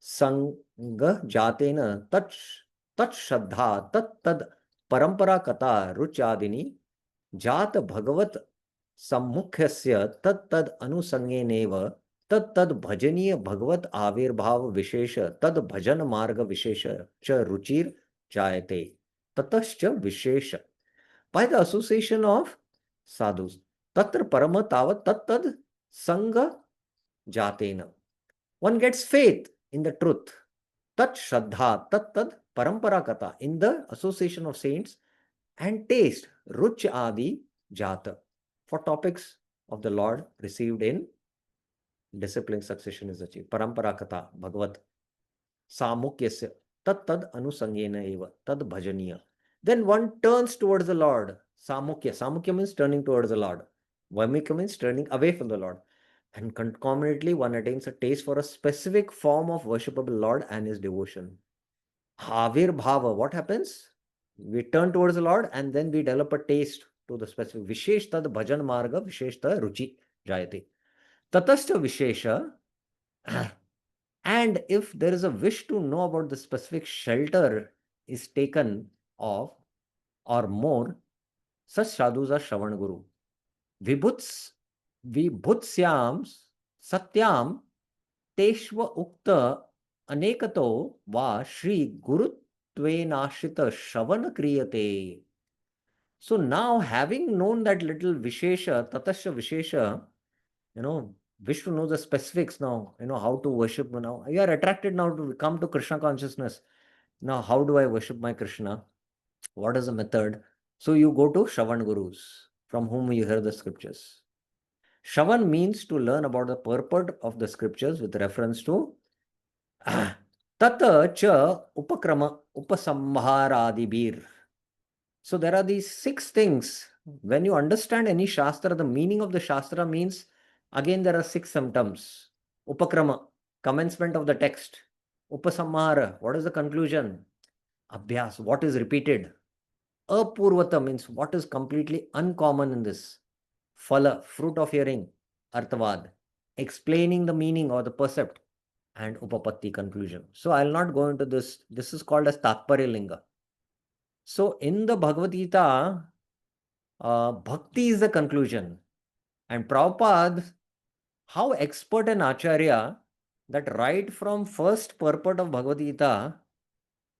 sangha jatena tat shraddha tat tad parampara kata ruchadini jat bhagavat sammukhyasya tat tad anusangeneva tad bhajaniya bhagavat avirbhav vishesha tad bhajan marga vishesha cha ruchir jayate tatascha vishesha. By the association of sadhus, tatra parama tavat tad sangha jatena, one gets faith in the truth. Tat shraddha tad parampara kata, in the association of saints, and taste ruch adi jata, for topics of the Lord received in discipline succession is achieved. Parampara kata bhagavat samukyasya tad anusangena eva tad bhajaniya. Then one turns towards the Lord. Samukya means turning towards the Lord. Vaimika means turning away from the Lord. And concomitantly, one attains a taste for a specific form of worshipable Lord and his devotion. Havir bhava, what happens? We turn towards the Lord and then we develop a taste to the specific. Vishesh tad bhajan marga, vishesh tad ruchi jayate. Tatastha vishesha. And if there is a wish to know about the specific shelter is taken of or more, such sadhus are Shravan Guru. Vibhutsyam satyam teshva ukta anekato va shri gurutvenashita shravana kriyate. So now, having known that little vishesha, tatasya vishesha, wish to know the specifics now, how to worship now. You are attracted now to come to Krishna consciousness. Now, how do I worship my Krishna? What is the method? So you go to Shravan Gurus, from whom you hear the scriptures. Shravan means to learn about the purport of the scriptures with reference to Tata cha upakrama upasamharadibir. So there are these 6 things. When you understand any Shastra, the meaning of the Shastra means, again, there are 6 symptoms. Upakrama, commencement of the text. Upasamhara, what is the conclusion? Abhyas, what is repeated? Apurvata means what is completely uncommon in this. Phala, fruit of hearing. Arthavad, explaining the meaning or the percept. And Upapatti, conclusion. So I'll not go into this. This is called as Tatparya Linga. So in the Bhagavad Gita, Bhakti is the conclusion. And Prabhupada, how expert an Acharya that right from first purport of Bhagavad Gita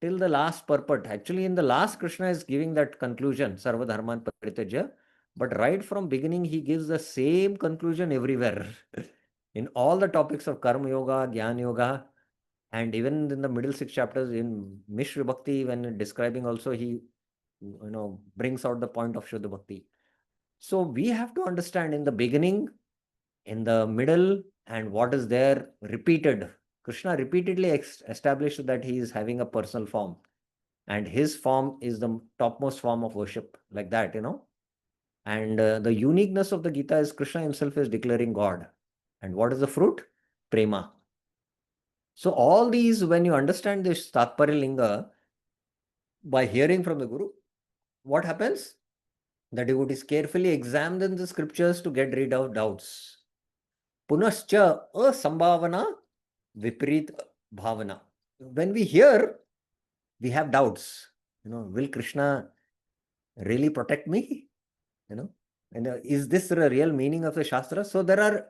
till the last purport. Actually, in the last, Krishna is giving that conclusion, Sarva Dharman Parityaja. But right from beginning, he gives the same conclusion everywhere. In all the topics of Karma Yoga, Jnana Yoga, and even in the middle 6 chapters in Mishra Bhakti, when describing also, he brings out the point of Shuddha Bhakti. So we have to understand in the beginning, in the middle, and what is there repeated. Krishna repeatedly established that he is having a personal form. And his form is the topmost form of worship, like that, And the uniqueness of the Gita is Krishna himself is declaring God. And what is the fruit? Prema. So all these, when you understand this Tatparya Linga, by hearing from the Guru, what happens? The devotees carefully examine the scriptures to get rid of doubts. Punascha asambhavana viparit bhavana. When we hear, we have doubts. Will Krishna really protect me? And is this the real meaning of the Shastra? So there are,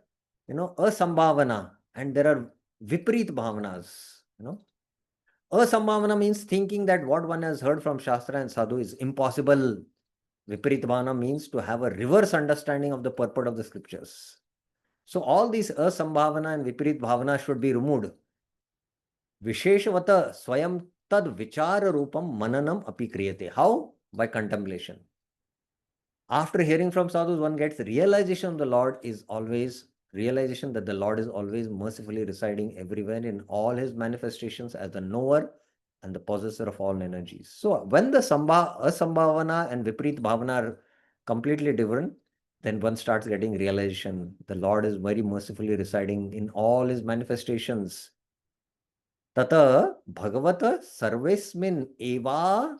asambhavana and there are viparit bhavanas. Asambhavana means thinking that what one has heard from Shastra and Sadhu is impossible. Viparit bhavana means to have a reverse understanding of the purport of the scriptures. So all these asambhavana and viparit bhavana should be removed. Visheshavata swayam tad vichara rupam mananam api kriyate. How? By contemplation. After hearing from sadhus, one gets realization of the Lord is always realization that the Lord is always mercifully residing everywhere in all his manifestations as the knower and the possessor of all energies. So when the asambhavana and viparit bhavana are completely different, then one starts getting realization. The Lord is very mercifully residing in all his manifestations. Tata bhagavata sarvesmin eva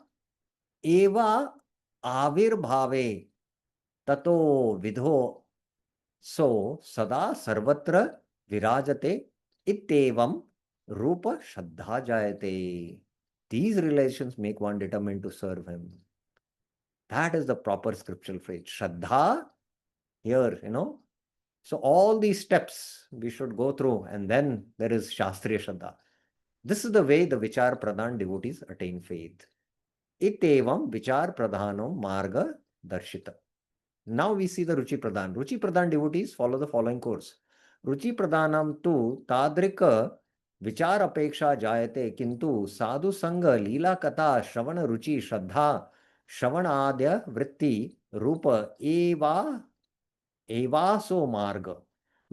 avirbhave tato vidho so sada sarvatra virajate ittevam rupa shraddha jayate. These relations make one determined to serve him. That is the proper scriptural phrase. Shraddha, here, So all these steps we should go through, and then there is Shastriya Shraddha. This is the way the Vichar Pradhan devotees attain faith. Itevam Vichar Pradhano Marga Darshita. Now we see the Ruchi Pradhan. Ruchi Pradhan devotees follow the following course. Ruchi Pradhanam tu Tadrika Vichar Apeksha Jayate Kintu Sadhu Sangha Leela Kata Shravana Ruchi Shraddha Shravana Adya Vritti Rupa Eva so Marga.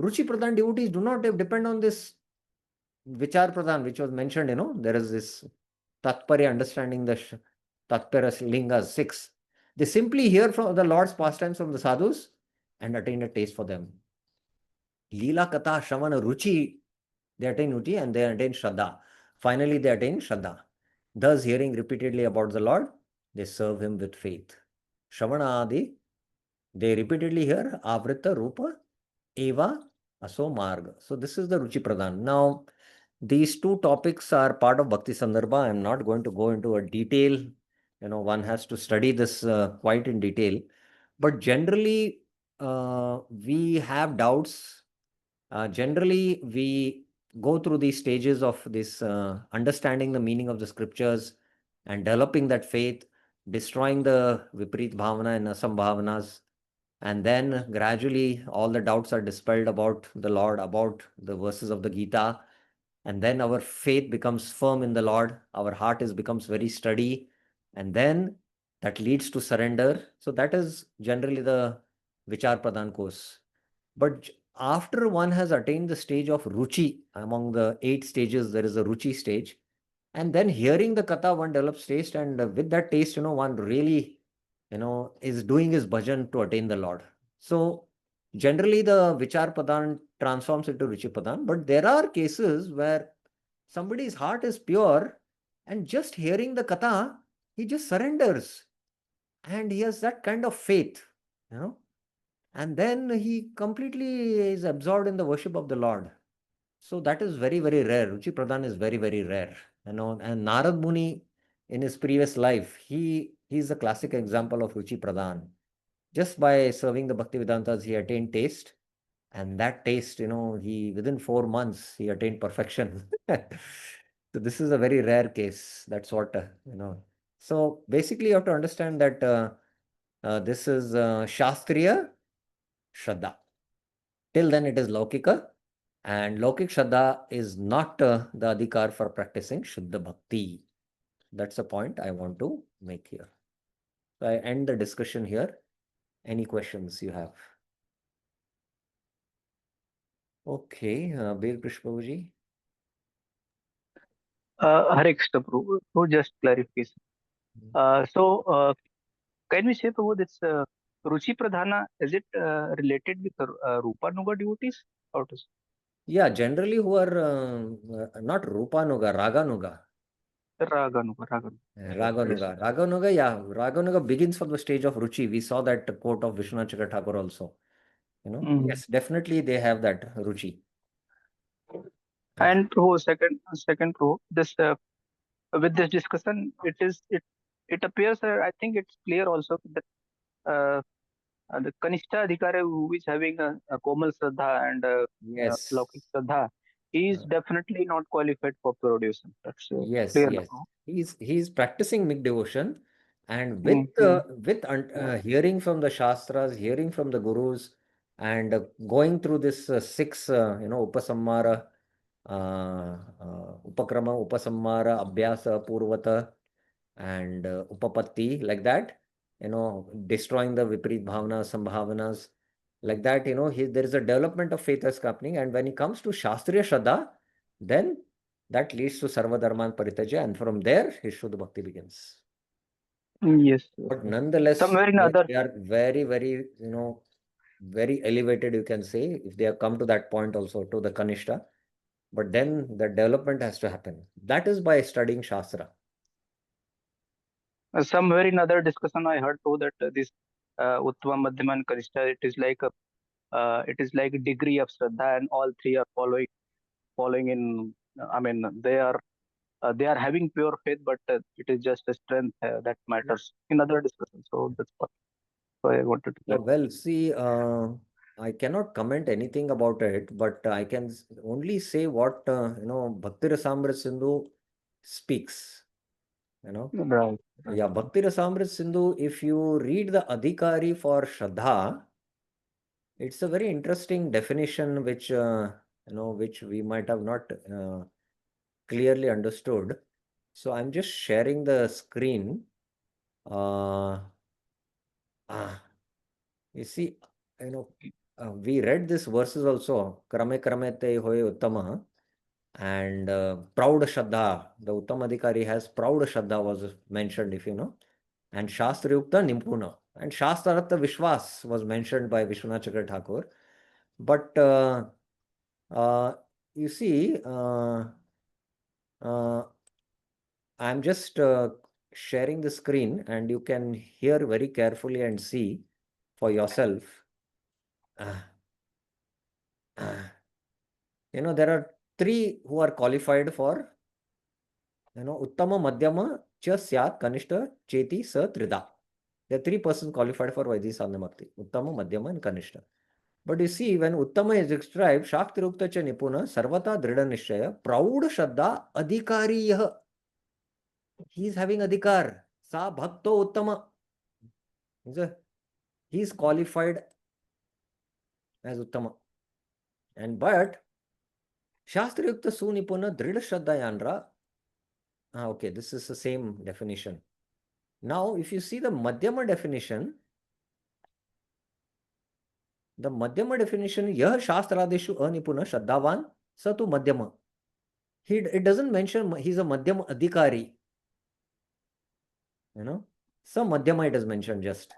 Ruchi Pradhan devotees do not depend on this Vichar Pradhan, which was mentioned, there is this Tatparya, understanding the Tatparya Lingas 6. They simply hear from the Lord's pastimes from the sadhus and attain a taste for them. Leela Katha Shravana Ruchi, they attain Ruchi and they attain Shraddha. Finally, they attain Shraddha. Thus, hearing repeatedly about the Lord, they serve him with faith. Shravana Adi, they repeatedly hear Avrita Rupa Eva Aso Marga. So this is the Ruchi Pradhan. Now, these two topics are part of Bhakti Sandarbha. I am not going to go into a detail. One has to study this quite in detail. But generally, we have doubts. Generally, we go through these stages of this understanding the meaning of the scriptures and developing that faith, destroying the Viparit Bhavana and Asambhavanas. And then gradually all the doubts are dispelled about the Lord, about the verses of the Gita. And then our faith becomes firm in the Lord. Our heart becomes very steady. And then that leads to surrender. So that is generally the Vichar Pradhan course. But after one has attained the stage of Ruchi, among the 8 stages, there is a Ruchi stage. And then hearing the Katha, one develops taste. And with that taste, one really, is doing his bhajan to attain the Lord. So generally the Vichar Pradhan transforms into Ruchi Pradhan. But there are cases where somebody's heart is pure and just hearing the Katha, he just surrenders. And he has that kind of faith, and then he completely is absorbed in the worship of the Lord. So that is very, very rare. Ruchi Pradhan is very, very rare. And Narad Muni in his previous life, he's a classic example of Ruchi Pradhan. Just by serving the Bhakti Vedantas, he attained taste. And that taste, he within 4 months, he attained perfection. So this is a very rare case. That's what, So basically, you have to understand that this is Shastriya Shraddha. Till then, it is Laukika. And Laukik Shraddha is not the adhikar for practicing Shuddha Bhakti. That's the point I want to make here. So I end the discussion here. Any questions you have? Okay, Bir Krishnaji. Hare Krishna, Prabhu. So just clarification. Can we say, Prabhu, this Ruchi Pradhana, is it related with Rupa Nuga devotees? How to say? Yeah, generally who are not Rupanuga, Raganuga. Raganuga. Raganuga. Raganuga, yeah. Raganuga begins from the stage of Ruchi. We saw that quote of Vishwanath Chakravarti Thakur also. Yes, definitely they have that Ruchi. And Prabhu, second Prabhu, this with this discussion, it appears, I think it's clear also that the Kanishta Adhikari who is having a Komal Shraddha and Yes. Laukik Shraddha, he is definitely not qualified for pure devotion. That's Yes, clear. yes. He's practicing mid devotion, and Mhm. with hearing from the Shastras, hearing from the Gurus, and going through this 6, Upasammara, Upakrama, Upasammara, Abhyasa, Purvata, and Upapatti, like that, destroying the Viparit Bhavana, Sambhavanas, like that, there is a development of faith as happening. And when it comes to Shastriya Shraddha, then that leads to Sarva Dharman Paritaja, and from there his Shuddha Bhakti begins. Yes. But nonetheless, Somewhere in other. they are very, very, very elevated, you can say, if they have come to that point also, to the Kanishta. But then the development has to happen. That is by studying Shastra. Somewhere in other discussion, I heard too that this Uttama, Madhyama, and Kanishta, it is like a degree of Shraddha, and all three are following in. I mean, they are having pure faith, but it is just a strength that matters in other discussions. So that's what I wanted to clarify. Well, see, I cannot comment anything about it, but I can only say what, Bhakti Rasamrita Sindhu speaks, Right. Yeah, Bhakti Rasamrita Sindhu, if you read the Adhikari for Shraddha, it's a very interesting definition which, which we might have not clearly understood. So I'm just sharing the screen. You see, we read these verses also, Krame Kramete Hoye Uttama, and Proud Shraddha, the Uttam Adhikari has Proud Shraddha was mentioned, if you know, and Shastra Yukta Nimpuna, and Shastra Ratta Vishwas was mentioned by Vishwanath Chakravarti Thakur. But you see, I'm just sharing the screen, and you can hear very carefully and see for yourself. There are 3 who are qualified for, Uttama, Madhyama, Cha Syat, Kanishta, Cheti, Sa, Trida. There are 3 persons qualified for Vaidhi Sadhana Bhakti, Uttama, Madhyama, and Kanishta. But you see, when Uttama is described, Shaktirukta Cha Nipuna, Sarvata Drida Nishchaya, Proud Shraddha, Adhikari. He is having Adhikar. Sa Bhakto Uttama. He is qualified as Uttama. But Shastrayukta Sunipuna Drida Shraddha Yanra. Okay, this is the same definition. Now, if you see the Madhyama definition, yah shastradeshu anipuna shraddhavan sa tu Madhyama. It doesn't mention he's a Madhyama adhikari. Sa Madhyama it is mentioned just.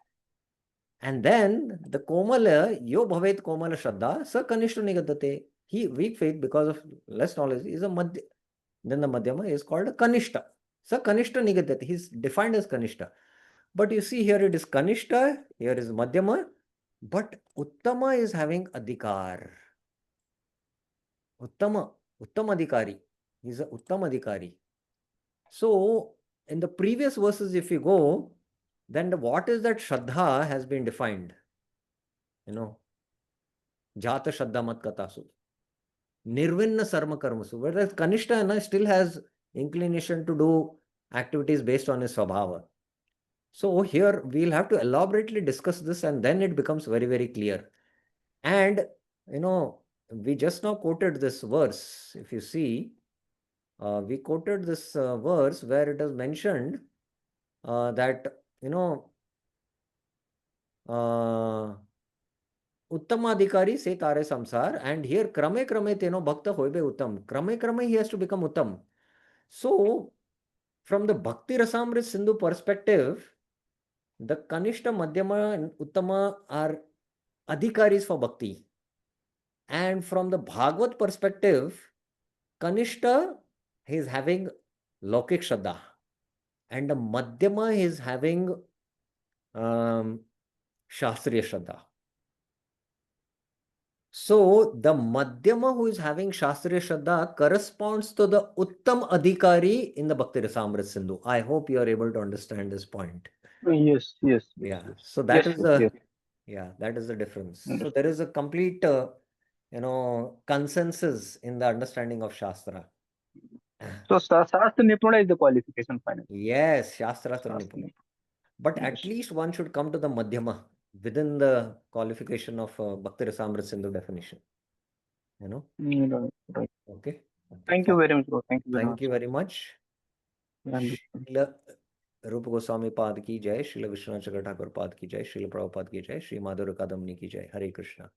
And then the Komala, yo bhavet Komala Shraddha, sa Kanishta Nigadate. He, weak faith because of less knowledge, is a Madhyama. Then the Madhyama is called a Kanishta. Sa Kanishta Nigadate. He's defined as Kanishta. But you see here it is Kanishta, here is Madhyama, but Uttama is having Adhikar. Uttama Adhikari. He's a Uttama Adhikari. So, in the previous verses, if you go, then what is that Shraddha has been defined. Jata Shraddha Mat Katasu. Nirvinna Sarma Karmasu. Whereas Kanishta still has inclination to do activities based on his Swabhava. So here we'll have to elaborately discuss this, and then it becomes very, very clear. And, we just now quoted this verse. If you see, we quoted this verse where it is mentioned that, Uttamadhikari se tare samsar, and here krame teno bhakta hoibe uttam. Krame he has to become uttam. So, from the Bhakti Rasamrit Sindhu perspective, the Kanishta, Madhyama, and Uttama are adhikaris for bhakti. And from the Bhagavad perspective, Kanishta is having Lokik Shraddha, and the Madhyama is having Shastriya Shraddha. So the Madhyama who is having Shastriya Shraddha corresponds to the Uttam Adhikari in the Bhakti Rasamrit Sindhu. I hope you are able to understand this point. Yes. Yeah. So that is the Yes. Yeah, that is the difference. So there is a complete consensus in the understanding of Shastra. So Shastra Nipuna is the qualification finally. Yes, Shastra Shastra Nipuna. Nipuna. But at least one should come to the Madhyama within the qualification of Bhakti Rasamrit Sindhu definition. Right. Okay. Thank you very much, bro. Thank you very Thank much. you very much. Srila Rupa Goswami Pad ki jai, Srila Vishwanath Chakravarti Thakur Pad ki jai, Srila Prabhupada ki jai, Sri Madhurya Kadambini ki jai. Hare Krishna.